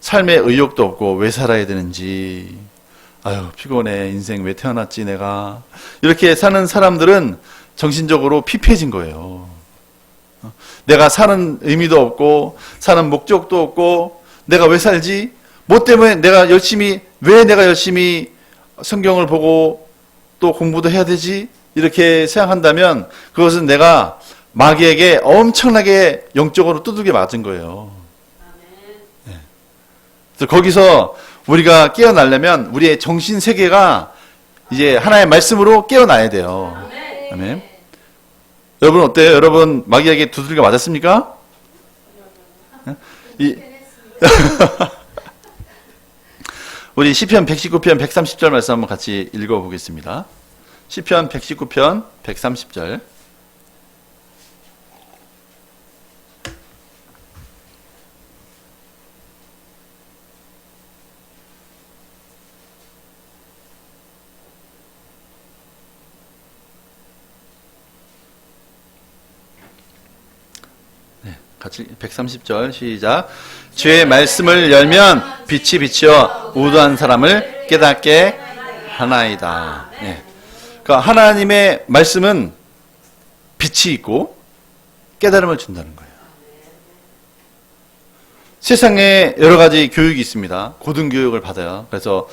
[SPEAKER 1] 삶에 의욕도 없고 왜 살아야 되는지, 아유 피곤해, 인생 왜 태어났지 내가, 이렇게 사는 사람들은 정신적으로 피폐해진 거예요. 내가 사는 의미도 없고 사는 목적도 없고 내가 왜 살지? 뭐 때문에 왜 내가 열심히 성경을 보고 또 공부도 해야 되지? 이렇게 생각한다면 그것은 내가 마귀에게 엄청나게 영적으로 두들겨 맞은 거예요. 네. 그래서 거기서 우리가 깨어나려면 우리의 정신 세계가 이제 하나의 말씀으로 깨어나야 돼요. 아멘. 여러분 어때요? 여러분 마귀에게 두들겨 맞았습니까? 우리 시편 119편 130절 말씀 한번 같이 읽어보겠습니다. 시편 119편 130절. 같이 130절 시작. 주의 말씀을 열면 빛이 비치어 우두한 사람을 깨닫게 하나이다. 네. 그러니까 하나님의 말씀은 빛이 있고 깨달음을 준다는 거예요. 세상에 여러 가지 교육이 있습니다. 고등교육을 받아요. 그래서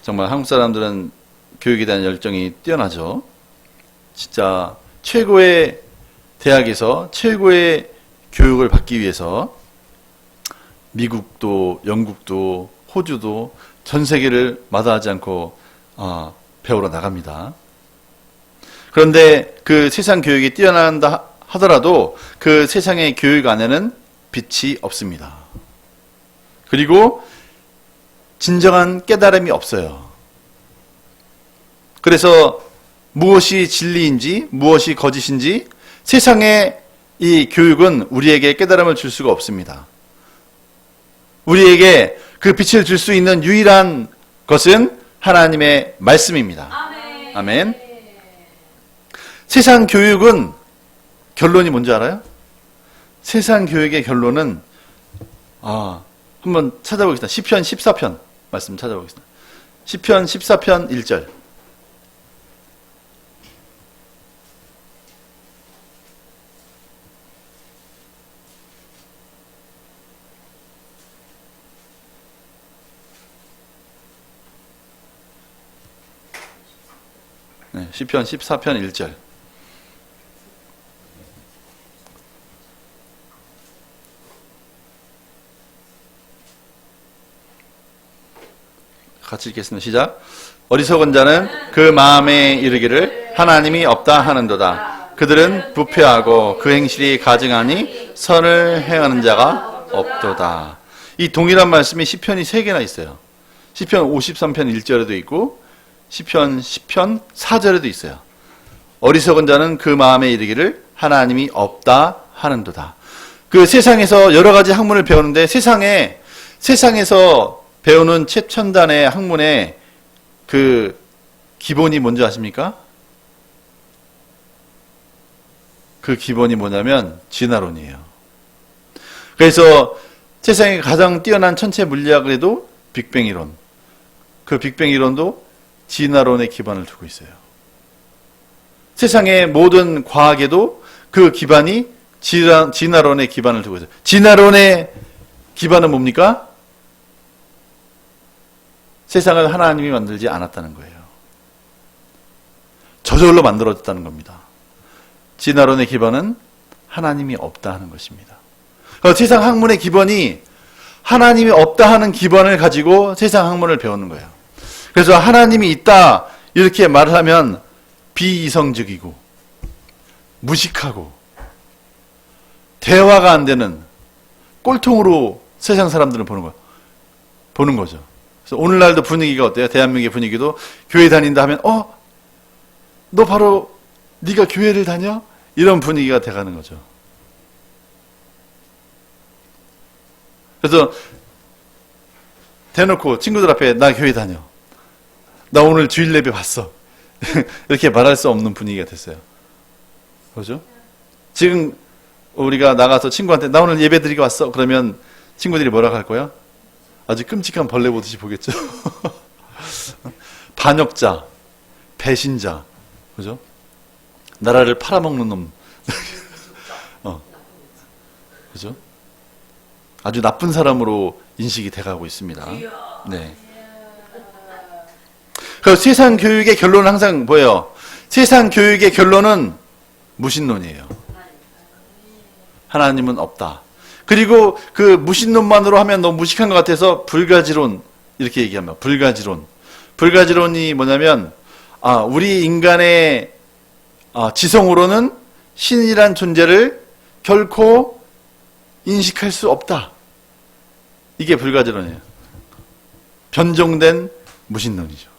[SPEAKER 1] 정말 한국 사람들은 교육에 대한 열정이 뛰어나죠. 진짜 최고의 대학에서 최고의 교육을 받기 위해서 미국도 영국도 호주도 전 세계를 마다하지 않고 배우러 나갑니다. 그런데 그 세상 교육이 뛰어난다 하더라도 그 세상의 교육 안에는 빛이 없습니다. 그리고 진정한 깨달음이 없어요. 그래서 무엇이 진리인지 무엇이 거짓인지 세상의 이 교육은 우리에게 깨달음을 줄 수가 없습니다. 우리에게 그 빛을 줄 수 있는 유일한 것은 하나님의 말씀입니다. 아멘. 아멘. 세상 교육은 결론이 뭔지 알아요? 세상 교육의 결론은 한번 찾아보겠습니다. 시편 14편 말씀 찾아보겠습니다. 시편 14편 1절. 네, 시편 14편 1절. 같이 읽겠습니다. 시작. 어리석은 자는 그 마음에 이르기를 하나님이 없다 하는도다. 그들은 부패하고 그 행실이 가증하니 선을 행하는 자가 없도다. 이 동일한 말씀이 시편이 3개나 있어요. 시편 53편 1절에도 있고 시편 10편 4절에도 있어요. 어리석은 자는 그 마음에 이르기를 하나님이 없다 하는도다. 그 세상에서 여러 가지 학문을 배우는데 세상에서 배우는 최첨단의 학문의 그 기본이 뭔지 아십니까? 그 기본이 뭐냐면 진화론이에요. 그래서 세상에 가장 뛰어난 천체 물리학에도 빅뱅 이론, 그 빅뱅 이론도 진화론에 기반을 두고 있어요. 세상의 모든 과학에도 그 기반이 진화론에 기반을 두고 있어요. 진화론의 기반은 뭡니까? 세상을 하나님이 만들지 않았다는 거예요. 저절로 만들어졌다는 겁니다. 진화론의 기본은 하나님이 없다 하는 것입니다. 세상 학문의 기본이 하나님이 없다 하는 기본을 가지고 세상 학문을 배우는 거예요. 그래서 하나님이 있다 이렇게 말을 하면 비이성적이고 무식하고 대화가 안 되는 꼴통으로 세상 사람들은 보는 거죠. 그래서 오늘날도 분위기가 어때요? 대한민국의 분위기도 교회 다닌다 하면 너 바로 네가 교회를 다녀? 이런 분위기가 돼가는 거죠. 그래서 대놓고 친구들 앞에 나 교회 다녀. 나 오늘 주일 예배 봤어. 이렇게 말할 수 없는 분위기가 됐어요. 그죠? 지금 우리가 나가서 친구한테 나 오늘 예배 드리고 왔어. 그러면 친구들이 뭐라고 할 거야? 아주 끔찍한 벌레 보듯이 보겠죠. 반역자, 배신자, 그죠? 나라를 팔아먹는 놈, 그죠? 아주 나쁜 사람으로 인식이 돼가고 있습니다. 네. 그 세상 교육의 결론은 항상 뭐예요? 세상 교육의 결론은 무신론이에요. 하나님은 없다. 그리고 그 무신론만으로 하면 너무 무식한 것 같아서 불가지론 이렇게 얘기합니다. 불가지론. 불가지론이 뭐냐면 우리 인간의 지성으로는 신이란 존재를 결코 인식할 수 없다. 이게 불가지론이에요. 변종된 무신론이죠.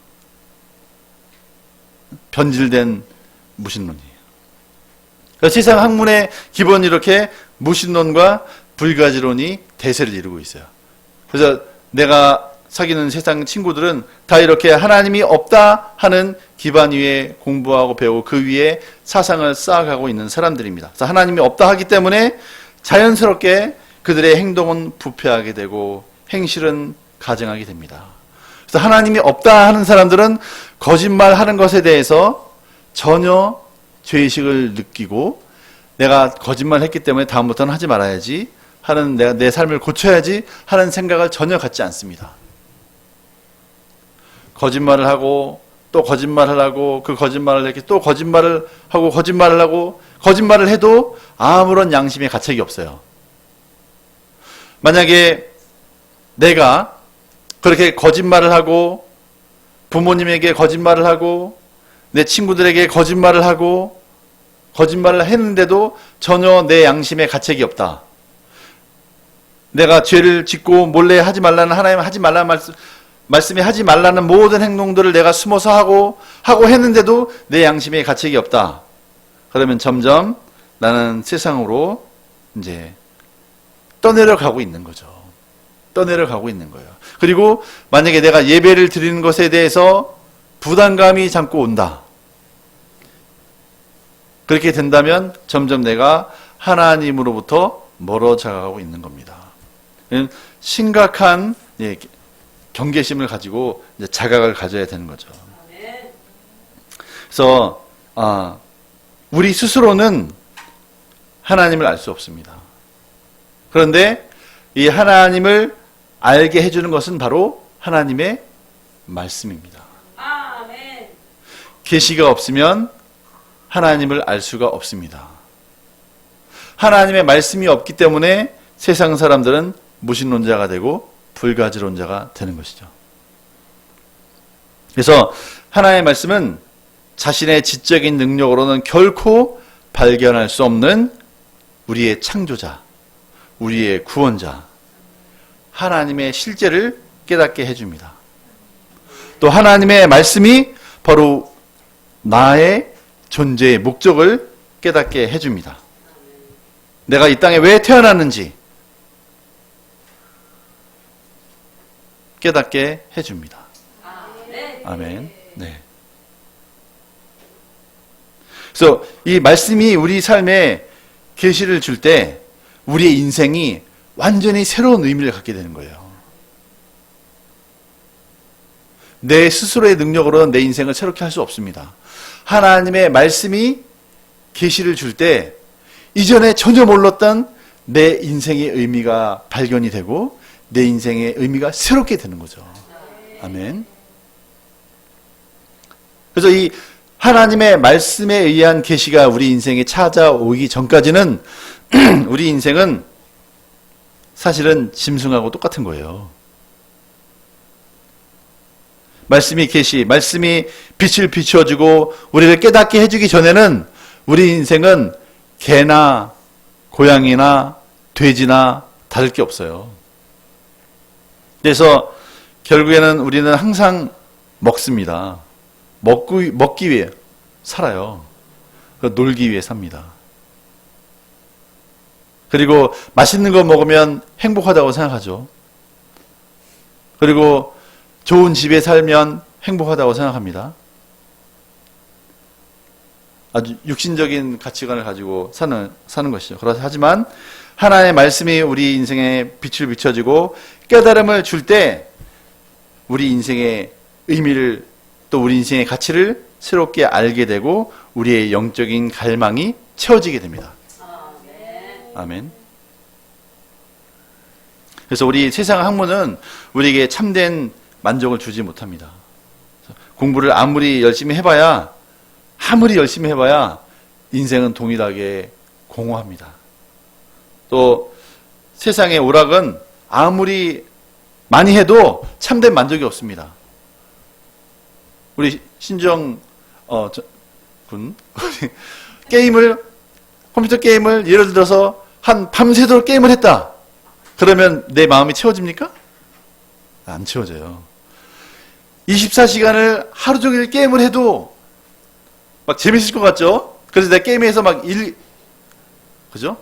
[SPEAKER 1] 변질된 무신론이에요. 그러니까 세상 학문의 기본이 이렇게 무신론과 불가지론이 대세를 이루고 있어요. 그래서 내가 사귀는 세상 친구들은 다 이렇게 하나님이 없다 하는 기반 위에 공부하고 배우고 그 위에 사상을 쌓아가고 있는 사람들입니다. 그래서 하나님이 없다 하기 때문에 자연스럽게 그들의 행동은 부패하게 되고 행실은 가증하게 됩니다. 그래서 하나님이 없다 하는 사람들은 거짓말하는 것에 대해서 전혀 죄의식을 느끼고 내가 거짓말했기 때문에 다음부터는 하지 말아야지 하는 내가 내 삶을 고쳐야지 하는 생각을 전혀 갖지 않습니다. 거짓말을 하고 또 거짓말을 하고 그 거짓말을 이렇게 또 거짓말을 하고 거짓말을 하고 거짓말을 해도 아무런 양심의 가책이 없어요. 만약에 내가 그렇게 거짓말을 하고 부모님에게 거짓말을 하고 내 친구들에게 거짓말을 하고 거짓말을 했는데도 전혀 내 양심에 가책이 없다. 내가 죄를 짓고 몰래 하지 말라는 하나님 하지 말라는 말씀이 하지 말라는 모든 행동들을 내가 숨어서 하고 했는데도 내 양심에 가책이 없다. 그러면 점점 나는 세상으로 이제 떠내려가고 있는 거죠. 떠내려가고 있는 거예요. 그리고 만약에 내가 예배를 드리는 것에 대해서 부담감이 자꾸 온다. 그렇게 된다면 점점 내가 하나님으로부터 멀어져 가고 있는 겁니다. 심각한 경계심을 가지고 이제 자각을 가져야 되는 거죠. 그래서 우리 스스로는 하나님을 알 수 없습니다. 그런데 이 하나님을 알게 해주는 것은 바로 하나님의 말씀입니다. 계시가 없으면 하나님을 알 수가 없습니다. 하나님의 말씀이 없기 때문에 세상 사람들은 무신론자가 되고 불가지론자가 되는 것이죠. 그래서 하나님의 말씀은 자신의 지적인 능력으로는 결코 발견할 수 없는 우리의 창조자, 우리의 구원자, 하나님의 실제를 깨닫게 해줍니다. 또 하나님의 말씀이 바로 나의 존재의 목적을 깨닫게 해줍니다. 내가 이 땅에 왜 태어났는지 깨닫게 해줍니다. 아멘. 네. 그래서 이 말씀이 우리 삶에 계시를 줄 때 우리의 인생이 완전히 새로운 의미를 갖게 되는 거예요. 내 스스로의 능력으로는 내 인생을 새롭게 할 수 없습니다. 하나님의 말씀이 계시를 줄 때 이전에 전혀 몰랐던 내 인생의 의미가 발견이 되고 내 인생의 의미가 새롭게 되는 거죠. 아멘. 그래서 이 하나님의 말씀에 의한 계시가 우리 인생에 찾아오기 전까지는 우리 인생은 사실은 짐승하고 똑같은 거예요. 말씀이 계시, 말씀이 빛을 비추어주고 우리를 깨닫게 해주기 전에는 우리 인생은 개나 고양이나 돼지나 다를 게 없어요. 그래서 결국에는 우리는 항상 먹습니다. 먹기 위해 살아요. 놀기 위해 삽니다. 그리고 맛있는 거 먹으면 행복하다고 생각하죠. 그리고 좋은 집에 살면 행복하다고 생각합니다. 아주 육신적인 가치관을 가지고 사는 것이죠. 하지만 하나님의 말씀이 우리 인생에 빛을 비춰주고 깨달음을 줄 때 우리 인생의 의미를 또 우리 인생의 가치를 새롭게 알게 되고 우리의 영적인 갈망이 채워지게 됩니다. 아멘. 그래서 우리 세상 학문은 우리에게 참된 만족을 주지 못합니다. 공부를 아무리 열심히 해봐야 인생은 동일하게 공허합니다. 또 세상의 오락은 아무리 많이 해도 참된 만족이 없습니다. 우리 신정 군 컴퓨터 게임을 예를 들어서 한 밤새도록 게임을 했다. 그러면 내 마음이 채워집니까? 안 채워져요. 24시간을 하루 종일 게임을 해도 막 재밌을 것 같죠? 그래서 내가 게임에서 그죠?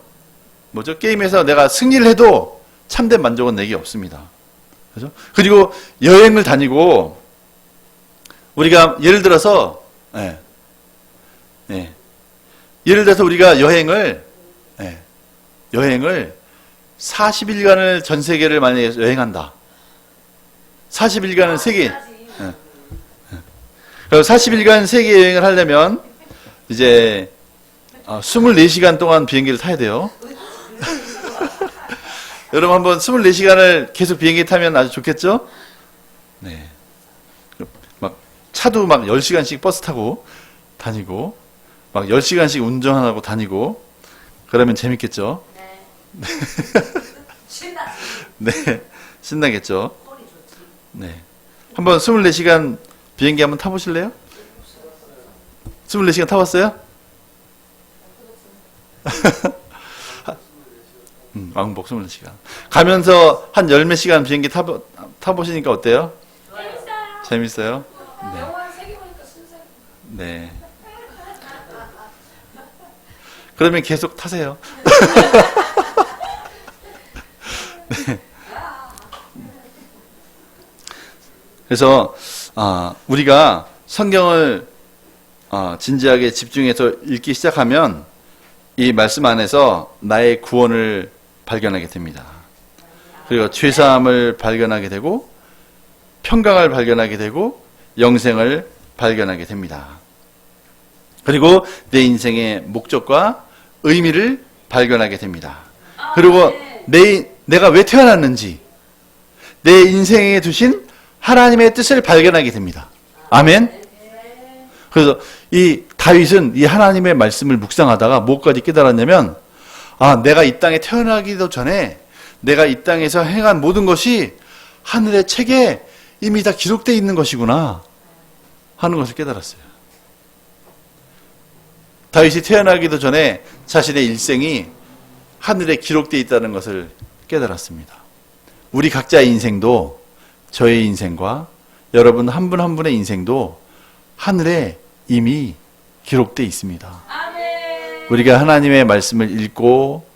[SPEAKER 1] 게임에서 내가 승리를 해도 참된 만족은 내게 없습니다. 그죠? 그리고 여행을 다니고 우리가 예를 들어서 우리가 여행을 40일간을 전 세계를 만약에 여행한다. 40일간은 세계. 그리고 40일간 세계 여행을 하려면 이제 24시간 동안 비행기를 타야 돼요. 여러분 한번 24시간을 계속 비행기 타면 아주 좋겠죠? 네. 막 차도 막 10시간씩 버스 타고 다니고 막 10시간씩 운전하고 다니고 그러면 재밌겠죠?
[SPEAKER 2] 네. 신나지.
[SPEAKER 1] 네. 신나겠죠? 네. 한번 24시간 비행기 한번 타보실래요? 24시간 타봤어요? 왕복 24시간. 가면서 한 열 몇 시간 비행기 타보시니까 어때요? 재밌어요? 네.
[SPEAKER 2] 영화 세개 보니까 순삭.
[SPEAKER 1] 네. 그러면 계속 타세요. 네. 그래서 우리가 성경을 진지하게 집중해서 읽기 시작하면 이 말씀 안에서 나의 구원을 발견하게 됩니다. 그리고 죄사함을 발견하게 되고 평강을 발견하게 되고 영생을 발견하게 됩니다. 그리고 내 인생의 목적과 의미를 발견하게 됩니다. 그리고 내가 왜 태어났는지 내 인생에 두신 하나님의 뜻을 발견하게 됩니다. 아멘. 그래서 이 다윗은 이 하나님의 말씀을 묵상하다가 뭐까지 깨달았냐면 내가 이 땅에 태어나기도 전에 내가 이 땅에서 행한 모든 것이 하늘의 책에 이미 다 기록되어 있는 것이구나 하는 것을 깨달았어요. 다윗이 태어나기도 전에 자신의 일생이 하늘에 기록되어 있다는 것을 깨달았습니다. 우리 각자의 인생도 저의 인생과 여러분 한 분 한 분의 인생도 하늘에 이미 기록되어 있습니다.
[SPEAKER 2] 아멘.
[SPEAKER 1] 우리가 하나님의 말씀을 읽고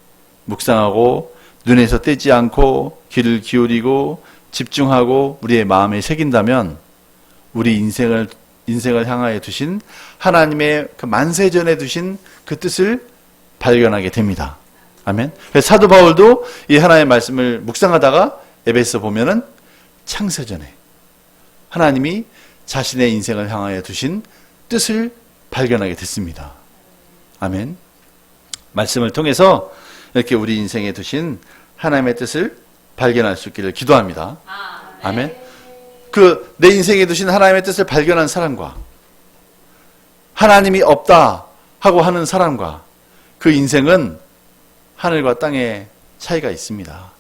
[SPEAKER 1] 묵상하고 눈에서 떼지 않고 귀를 기울이고 집중하고 우리의 마음에 새긴다면 우리 인생을 향하여 두신 하나님의 그 만세전에 두신 그 뜻을 발견하게 됩니다. 아멘. 그래서 사도 바울도 이 하나님의 말씀을 묵상하다가 에베소 보면은 창세전에 하나님이 자신의 인생을 향하여 두신 뜻을 발견하게 됐습니다. 아멘. 말씀을 통해서 이렇게 우리 인생에 두신 하나님의 뜻을 발견할 수 있기를 기도합니다. 아멘. 그 내 인생에 두신 하나님의 뜻을 발견한 사람과 하나님이 없다 하고 하는 사람과 그 인생은 하늘과 땅의 차이가 있습니다.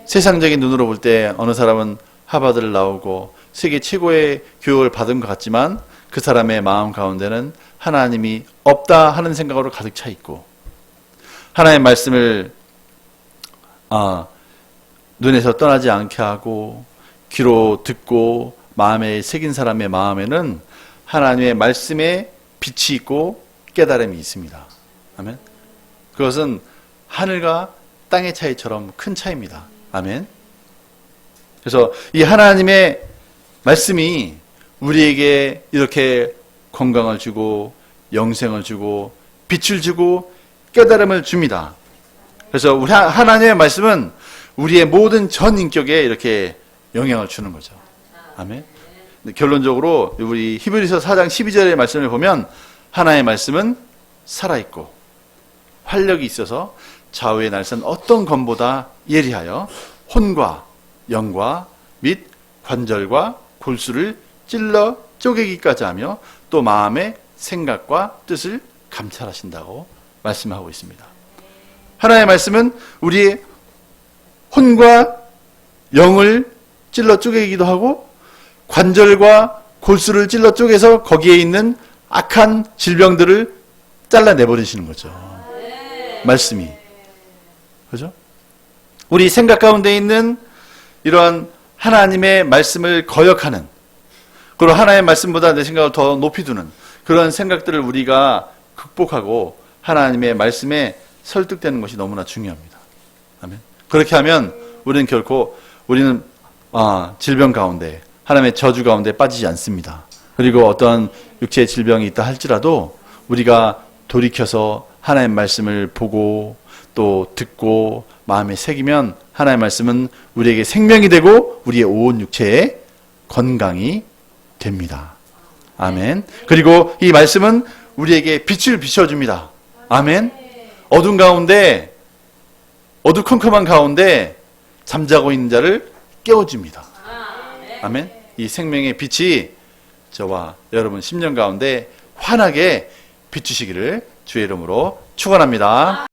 [SPEAKER 1] 세상적인 눈으로 볼 때 어느 사람은 하버드를 나오고 세계 최고의 교육을 받은 것 같지만 그 사람의 마음 가운데는 하나님이 없다 하는 생각으로 가득 차 있고, 하나님의 말씀을 눈에서 떠나지 않게 하고 귀로 듣고 마음에 새긴 사람의 마음에는 하나님의 말씀에 빛이 있고 깨달음이 있습니다. 아멘. 그것은 하늘과 땅의 차이처럼 큰 차이입니다. 아멘. 그래서 이 하나님의 말씀이 우리에게 이렇게 건강을 주고 영생을 주고 빛을 주고 깨달음을 줍니다. 그래서 우리 하나님의 말씀은 우리의 모든 전 인격에 이렇게 영향을 주는 거죠. 아멘. 결론적으로 우리 히브리서 4장 12절의 말씀을 보면 하나님의 말씀은 살아있고 활력이 있어서 좌우의 날선 어떤 검보다 예리하여 혼과 영과 및 관절과 골수를 찔러 쪼개기까지 하며 또 마음의 생각과 뜻을 감찰하신다고 말씀하고 있습니다. 하나님의 말씀은 우리의 혼과 영을 찔러 쪼개기도 하고 관절과 골수를 찔러 쪼개서 거기에 있는 악한 질병들을 잘라내버리시는 거죠. 말씀이. 그죠? 우리 생각 가운데 있는 이러한 하나님의 말씀을 거역하는, 그리고 하나님의 말씀보다 내 생각을 더 높이 두는 그런 생각들을 우리가 극복하고 하나님의 말씀에 설득되는 것이 너무나 중요합니다. 아멘. 그렇게 하면 우리는 결코 질병 가운데, 하나님의 저주 가운데 빠지지 않습니다. 그리고 어떤 육체의 질병이 있다 할지라도 우리가 돌이켜서 하나님의 말씀을 보고 또 듣고 마음에 새기면 하나님의 말씀은 우리에게 생명이 되고 우리의 온 육체에 건강이 됩니다. 아멘. 그리고 이 말씀은 우리에게 빛을 비춰줍니다. 아멘. 어둠 가운데, 어두컴컴한 가운데 잠자고 있는 자를 깨워줍니다. 아멘. 이 생명의 빛이 저와 여러분 심령 가운데 환하게 비추시기를 주의 이름으로 축원합니다.